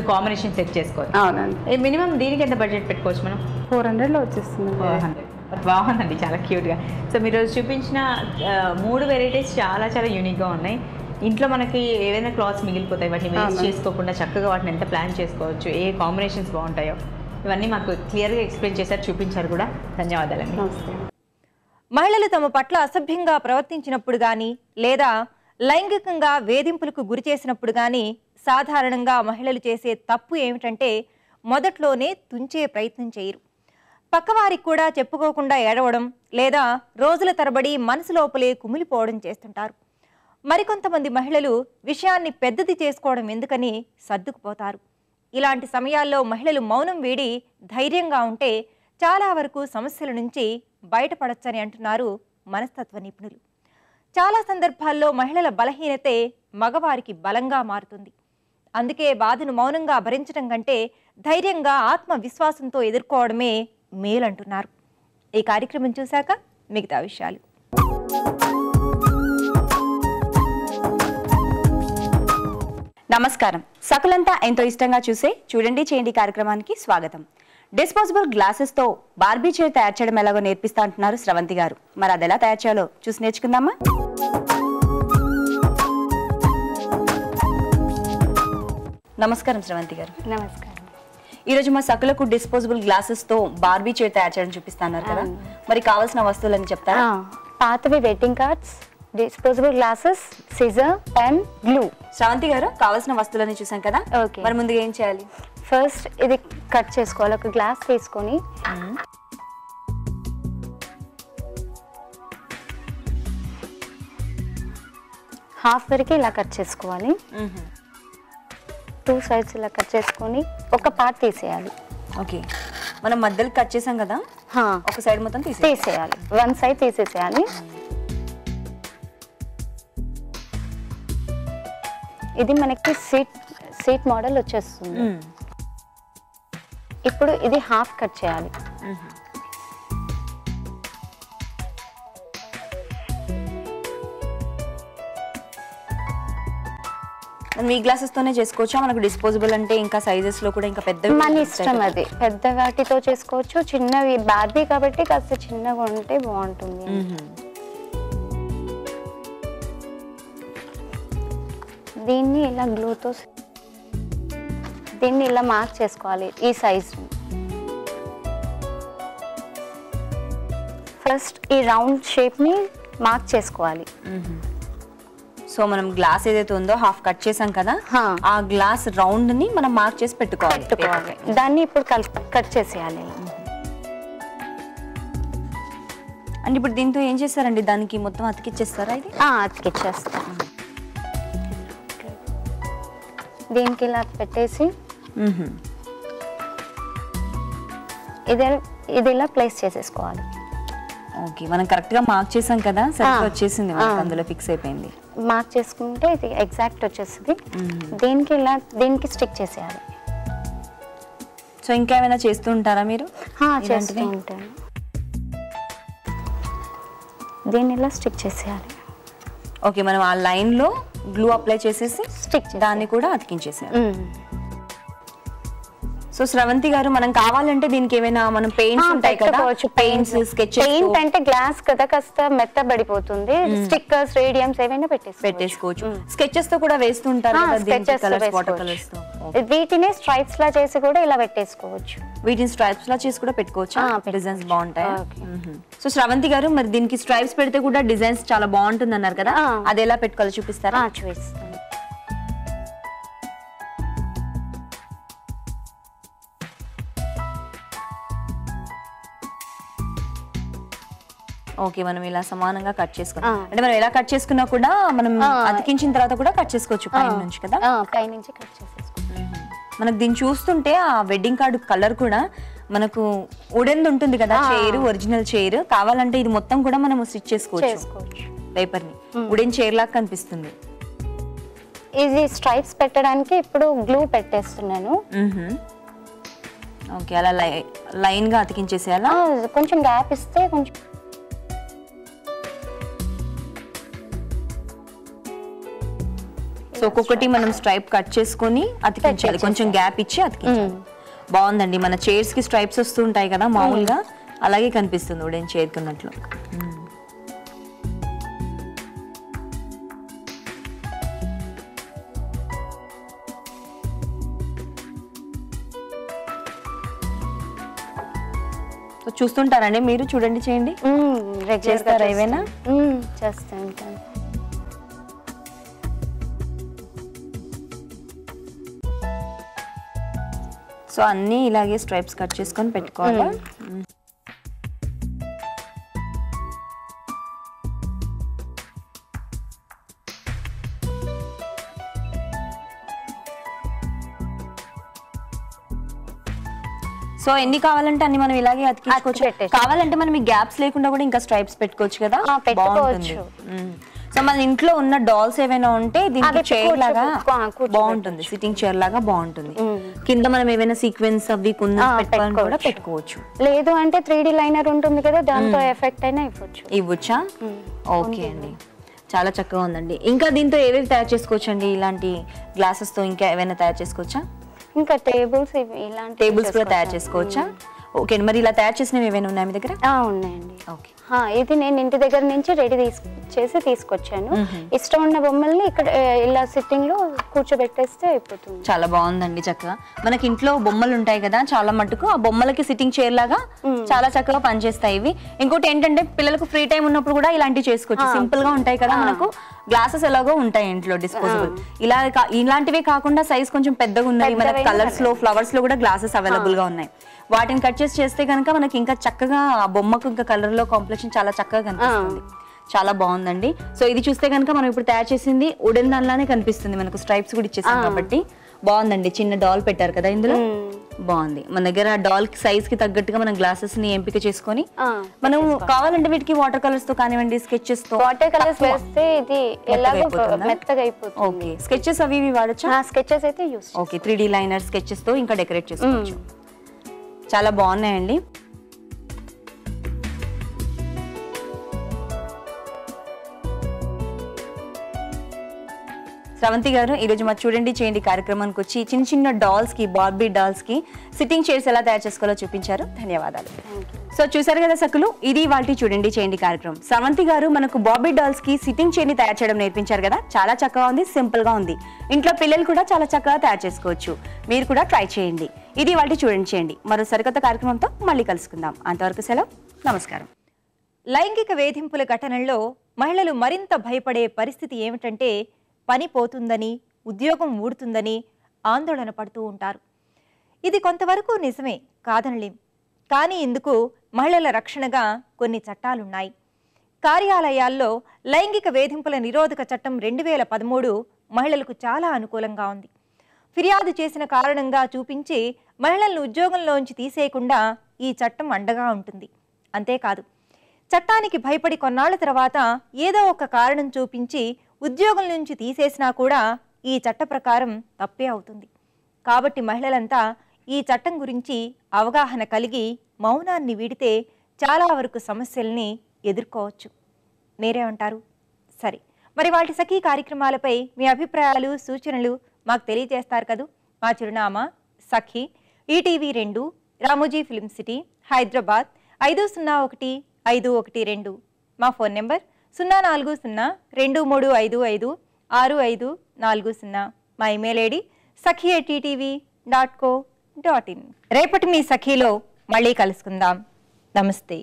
కాంబినేషన్ సెట్ చేసుకోవచ్చు. అవునండి. మినిమం దీనికి ఎంత బడ్జెట్ పెట్టుకోవచ్చు మనం? 400లో వచ్చేస్తుంది. 400 బాగుందండి, చాలా క్యూట్గా. సో మీరు చూపించిన 3 వెరైటీస్ చాలా చాలా యూనిక్గా ఉన్నాయి. ఇంట్లో మనకి ఏవైనా క్లాత్స్ మిగిలిపోతాయి, వాటిని వేస్ట్ చేసుకోకుండా చక్కగా వాటిని ఎంత ప్లాన్ చేసుకోవచ్చు, ఏ కాంబినేషన్స్ బాగుంటాయో ఇవన్నీ మాకు క్లియర్గా ఎక్స్ప్లెయిన్ చేశారు, చూపించారు కూడా. ధన్యవాదాలండి. మహిళలు తమ పట్ల అసభ్యంగా ప్రవర్తించినప్పుడు కానీ లేదా లైంగికంగా వేధింపులకు గురి చేసినప్పుడు కానీ సాధారణంగా మహిళలు చేసే తప్పు ఏమిటంటే మొదట్లోనే తుంచే ప్రయత్నం చేయరు. పక్కవారికి కూడా చెప్పుకోకుండా ఏడవడం లేదా రోజుల తరబడి మనసు లోపలే కుమిలిపోవడం చేస్తుంటారు. మరికొంతమంది మహిళలు విషయాన్ని పెద్దది చేసుకోవడం ఎందుకని సర్దుకుపోతారు. ఇలాంటి సమయాల్లో మహిళలు మౌనం వీడి ధైర్యంగా ఉంటే చాలా వరకు సమస్యల నుంచి బయటపడొచ్చని అంటున్నారు మనస్తత్వ నిపుణులు. చాలా సందర్భాల్లో మహిళల బలహీనతే మగవారికి బలంగా మారుతుంది. అందుకే బాధను మౌనంగా భరించడం కంటే ధైర్యంగా ఆత్మవిశ్వాసంతో ఎదుర్కోవడమే మేలంటున్నారు. ఈ కార్యక్రమం చూశాక మిగతా విషయాలు. నమస్కారం. సకులంతా ఎంతో ఇష్టంగా చూసే చూడండి చేయండి కార్యక్రమానికి స్వాగతం. డిస్పోజబుల్ గ్లాసెస్తో బార్బీ చైర్ తయారు చేయడం ఎలాగో నేర్పిస్తా అంటున్నారు స్రవంతి గారు. మరి అది ఎలా తయారు చేయాలో చూసి నేర్చుకుందామా? నమస్కారం స్రవంతి గారు. నమస్కారం. ఈరోజు మా సకులకు డిస్పోజబుల్ గ్లాసెస్తో బార్బీ చైర్ తయారు చేయడం చూపిస్తున్నారు కదా, మరి కావాల్సిన వస్తువులని చెప్తారా? పాతవి wedding cards, disposable glasses, scissor, pen, glue. Sravanthi గారు, కావాల్సిన వస్తువులని చూసాం కదా, ఓకే. మరి ముందుగా ఏం చేయాలి? ఫస్ట్ ఇది కట్ చేసుకోవాలి. ఒక గ్లాస్ తీసుకొని హాఫ్ వరకు ఇలా కట్ చేసుకోవాలి. 2 సైడ్స్ ఇలా కట్ చేసుకొని ఒక పార్ట్ తీసేయాలి. ఓకే, మనం మధ్యలో కట్ చేసాం కదా, ఒక సైడ్ మొత్తం తీసేయాలి. 1 సైడ్ తీసేసేయాలి. ఇది మనకి సీట్ మోడల్ వచ్చేస్తుంది. ఇప్పుడు ఇది హాఫ్ కట్ చేయాలి. మీ గ్లాసెస్ తోనే చేసుకోవచ్చా? మనకు డిస్పోజబుల్ అంటే ఇంకా సైజెస్ లో కూడా ఇంకా పెద్దవి మన ఇష్టం, అది పెద్ద వాటితో చేసుకోవచ్చు. చిన్నవి బార్బీ కాబట్టి కాస్త చిన్నగా ఉంటే బాగుంటుంది. దీన్ని ఇలా గ్లూతో దీన్ని ఇలా మార్క్ చేసుకోవాలి. ఈ సైజ్ ఫస్ట్ ఈ రౌండ్ షేప్ ని మార్క్ చేసుకోవాలి. సో మనం గ్లాస్ ఏదైతే ఉందో హాఫ్ కట్ చేసాం కదా, ఆ గ్లాస్ రౌండ్ ని మనం మార్క్ చేసి పెట్టుకోవాలి. దాన్ని ఇప్పుడు కట్ చేసేయాలి. అంటే ఇప్పుడు దీంతో ఏం చేస్తారండి? దానికి మొత్తం అతికిచ్చేస్తారా? ఇది అతికిచ్చేస్తా. దీనికి ఇలా పెట్టేసి ఇది ఇలా ప్లేస్ చేసేసుకోవాలి. ఓకే, మనం కరెక్ట్ గా మార్క్ చేసాం కదా, సరిగ్గా వచ్చేసింది, అందులో ఫిక్స్ అయిపోయింది. మార్క్ చేసుకుంటే ఇది ఎగ్జాక్ట్ వచ్చేస్తుంది. దీనికి స్టిక్ చేసేయాలి. సో ఇంకా ఏమైనా చేస్తూ ఉంటారా మీరు? చేస్తూ ఉంటాను. దీన్ని ఇలా స్టిక్ చేసేయాలి. ఓకే, మనం ఆ లైన్ లో గ్లూ అప్లై చేసేసి స్టిక్ దాన్ని కూడా అతికించేసేయాలి. సో సో స్రవంతి గారు మనం కావాలంటే దీనికి ఏమైనా మనం పెయింట్స్ ఉంటాయి కదా, పెయింట్స్ స్కెచెస్. పెయింట్ అంటే గ్లాస్ కదా కాస్త మెత్తబడిపోతుంది, స్టిక్కర్స్ రేడియమ్స్ ఏమైనా పెట్టేసుకోవచ్చు. స్కెచెస్ తో కూడా వేస్తుంటారు కదా, స్కెచెస్ కలర్స్ వాటర్ కలర్స్ తో. వీటిని స్ట్రైప్స్ లా చేసి కూడా ఇలా పెట్టేసుకోవచ్చు. వీటిని స్ట్రైప్స్ లా చేసి కూడా పెట్టుకోవచ్చు. డిజైన్స్ బాగుంటాయి. సో స్రవంతి గారు మరి దీనికి స్ట్రైప్స్ పెడితే కూడా డిజైన్స్ చాలా బాగుంటుంది అన్నారు కదా, అది ఎలా పెట్టుకోవాలో చూపిస్తారా? చూపిస్తాను. ఓకే, మనం ఇలా సమానంగా కట్ చేసుకున్నాం. అంటే మనం ఎలా కట్ చేసుకున్నా కూడా మనం అతికించిన తర్వాత కూడా కట్ చేసుకోవచ్చు పైన నుంచి కదా. పై నుంచి కట్ చేసేసుకోవచ్చు. మనకు దీన్ని చూస్తుంటే ఆ వెడ్డింగ్ కార్డు కలర్ కూడా మనకు వుడెన్ ఉంటుంది కదా, చైర్, ఒరిజినల్ చైర్. కావాలంటే ఇది మొత్తం కూడా మనం స్టిచ్ చేసుకోవచ్చు పేపర్ ని. వుడెన్ చైర్ లాగా కనిపిస్తుంది. ఇది స్ట్రైప్స్ పెట్టడానికి ఇప్పుడు గ్లూ పెట్టేస్తున్నాను. ఓకే, అలా లైన్ గా అతికించేసేయాలా? కొంచెం గ్యాప్ ఇస్తే కొంచెం. సో ఒక్కొక్కటి మనం స్ట్రైప్ కట్ చేసుకొని అతికించాలి, కొంచెం గ్యాప్ ఇచ్చి అతికించాలి. బాగుందండి. మన చైర్స్ కి స్ట్రైప్స్ వస్తూ ఉంటాయి కదా మామూలుగా, అలాగే కనిపిస్తుంది వుడెన్ చైర్ కున్నట్లు. చూస్తుంటారండి మీరు? చూడండి, చేయండి. చేస్తారా ఏమైనా? చేస్తూ ఉంటాను. సో అన్నీ ఇలాగే స్ట్రైప్స్ కట్ చేసుకొని పెట్టుకోవాలి. సో ఎన్ని కావాలంటే అన్ని మనం ఇలాగే అతికించుకోవచ్చు. కావాలంటే మనం ఈ గ్యాప్స్ లేకుండా కూడా ఇంకా స్ట్రైప్స్ పెట్టుకోవచ్చు కదా, బాగుంటుంది. సో మన ఇంట్లో ఉన్న డాల్స్ ఏమైనా ఉంటే దీనికి చైర్ లాగా బాగుంటుంది, సిట్టింగ్ చైర్ లాగా బాగుంటుంది. కింద మనం ఏమైనా సీక్వెన్స్ అవి పెట్టుకోవాలని కూడా పెట్టుకోవచ్చు. లేదు అంటే 3D లైనర్ ఉంటుంది కదా, దాంతో ఎఫెక్ట్ అయినా ఇవ్వచ్చా? ఓకే అండి, చాలా చక్కగా ఉందండి. ఇంకా దీంతో ఏవేవి తయారు చేసుకోవచ్చు అండి? ఇలాంటి గ్లాసెస్ తో ఇంకా ఏమైనా తయారు చేసుకోవచ్చా? ఇంకా టేబుల్స్, ఇలాంటి టేబుల్స్ కూడా తయారు చేసుకోవచ్చా? ఓకే, మరి ఇలా తయారు చేసినవి ఏమైనా ఉన్నాయి మీ దగ్గర? ఉన్నాయండి. ఓకే, ఇది నేను ఇంటి దగ్గర నుంచి రెడీ చేసి తీసుకొచ్చాను. ఇష్టం ఉన్న బొమ్మల్ని ఇక్కడ ఇలా సిట్టింగ్ లో కూర్చోబెట్టేస్తే అయిపోతుంది. చాలా బాగుందండి. చక్కగా మనకి ఇంట్లో బొమ్మలు ఉంటాయి కదా, చాలా మటుకు ఆ బొమ్మలకి సిట్టింగ్ చైర్ లాగా చాలా చక్కగా పనిచేస్తాయి ఇవి. ఇంకోటి ఏంటంటే పిల్లలకు ఫ్రీ టైం ఉన్నప్పుడు కూడా ఇలాంటివి చేసుకోవచ్చు. సింపుల్ గా ఉంటాయి కదా, మనకు గ్లాసెస్ ఎలాగో ఉంటాయి ఇంట్లో డిస్పోజబుల్. ఇలాంటివే కాకుండా సైజ్ కొంచెం పెద్దగా ఉన్నాయి, మనకి కలర్స్ లో ఫ్లవర్స్ లో కూడా గ్లాసెస్ అవైలబుల్ గా ఉన్నాయి. వాటిని కట్ చేస్తే కనుక మనకి ఇంకా చక్కగా ఆ బొమ్మకు ఇంకా కలర్ లో కాంప్లెక్షన్ చాలా చక్కగా కనిపిస్తుంది. చాలా బాగుందండి. సో ఇది చూస్తే కనుక మనం ఇప్పుడు తయారు చేసింది వుడెన్ దానిలానే కనిపిస్తుంది, మనకు స్ట్రైప్స్ కూడా ఇచ్చేసాం కాబట్టి బాగుందండి. చిన్న డాల్ పెట్టారు కదా ఇందులో, బాగుంది. మన దగ్గర డాల్ సైజ్ కి తగ్గట్టుగా మనం గ్లాసెస్ ని ఎంపిక చేసుకొని మనం కావాలంటే వీటికి వాటర్ కలర్స్ తో కానివ్వండి, స్కెచెస్ తో. వాటర్ కలర్స్ వేస్తే ఇది ఎలాగో మెత్తగా అయిపోతుంది. ఓకే, స్కెచెస్ అవి ఇవి వాడొచ్చా? స్కెచెస్ అయితే use. Okay, 3D liner sketches తో ఇంకా డెకరేట్ చేసుకోవచ్చు. చాలా బాగున్నాయండి. స్రవంతి గారు, ఈరోజు మా చూడండి చేయండి కార్యక్రమానికి వచ్చి చిన్న చిన్న డాల్స్ కి, బార్బీ డాల్స్ కి సిట్టింగ్ చైర్స్ ఎలా తయారు చేసుకోవాలో చూపించారు. ధన్యవాదాలు. సో చూసారు కదా సకులు, ఇది వాటి చూడండి చేయండి కార్యక్రమం. స్రవంతి గారు మనకు బార్బీ డాల్స్ కి సిట్టింగ్ చైర్ ని తయారు చేయడం నేర్పించారు కదా, చాలా చక్కగా ఉంది, సింపుల్ గా ఉంది. ఇంట్లో పిల్లలు కూడా చాలా చక్కగా తయారు చేసుకోవచ్చు. మీరు కూడా ట్రై చేయండి. ఇది వాటి చూడండి చేయండి. మరో సరికొత్త కార్యక్రమంతో మళ్ళీ కలుసుకుందాం. అంతవరకు సెలవు, నమస్కారం. లైంగిక వేధింపుల ఘటనల్లో మహిళలు మరింత భయపడే పరిస్థితి ఏమిటంటే పని పోతుందని, ఉద్యోగం ఊడుతుందని ఆందోళన పడుతూ ఉంటారు. ఇది కొంతవరకు నిజమే, కాదనలేం. కానీ ఇందుకు మహిళల రక్షణగా కొన్ని చట్టాలున్నాయి. కార్యాలయాల్లో లైంగిక వేధింపుల నిరోధక చట్టం 2013 మహిళలకు చాలా అనుకూలంగా ఉంది. ఫిర్యాదు చేసిన కారణంగా చూపించి మహిళలను ఉద్యోగంలోంచి తీసేయకుండా ఈ చట్టం అండగా ఉంటుంది. అంతేకాదు, చట్టానికి భయపడి కొన్నాళ్ల తర్వాత ఏదో ఒక కారణం చూపించి ఉద్యోగం నుంచి తీసేసినా కూడా ఈ చట్ట ప్రకారం తప్పే అవుతుంది. కాబట్టి మహిళలంతా ఈ చట్టం గురించి అవగాహన కలిగి మౌనాన్ని వీడితే చాలా వరకు సమస్యల్ని ఎదుర్కోవచ్చు. మీరేమంటారు? సరే, మరి వాటి సఖీ కార్యక్రమాలపై మీ అభిప్రాయాలు, సూచనలు మాకు తెలియజేస్తారు కదూ. మా చిరునామా సఖీ, ఈటీవీ 2, రామోజీ ఫిల్మ్ సిటీ, హైదరాబాద్ 501512. మా ఫోన్ నెంబర్ 04023556540. మా ఇమెయిల్ ఐడి sakhi@ttv.co.in. రేపటి మీ సఖీలో మళ్ళీ కలుసుకుందాం. నమస్తే.